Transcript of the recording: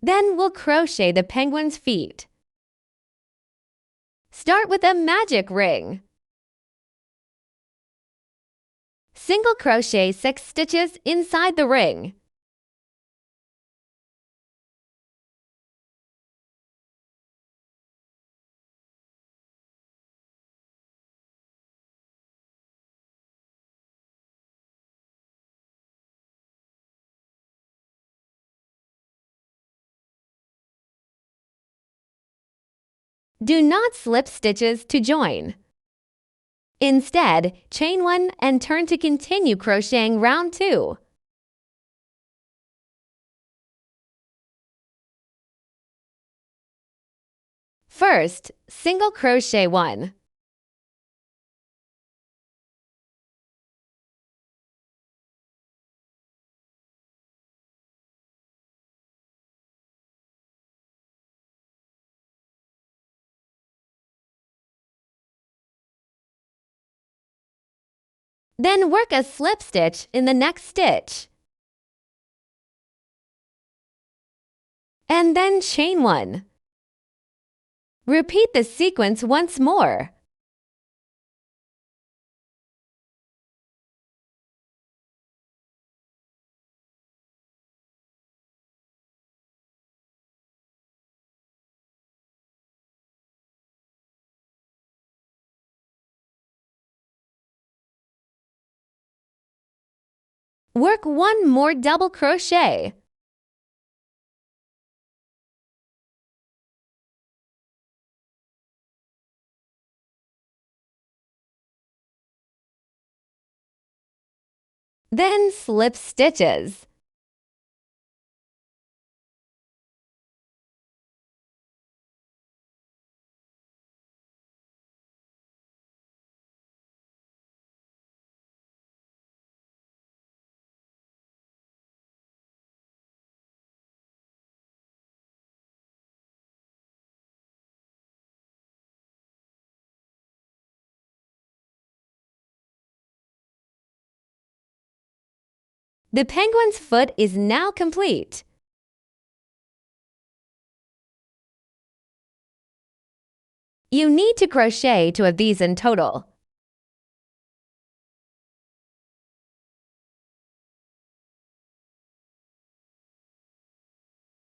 Then we'll crochet the penguin's feet. Start with a magic ring. Single crochet 6 stitches inside the ring. Do not slip stitches to join. Instead, chain 1 and turn to continue crocheting round 2. First, single crochet 1. Then work a slip stitch in the next stitch. And then chain 1. Repeat the sequence once more. Work 1 more double crochet. Then slip stitches. The penguin's foot is now complete. You need to crochet 2 of these in total.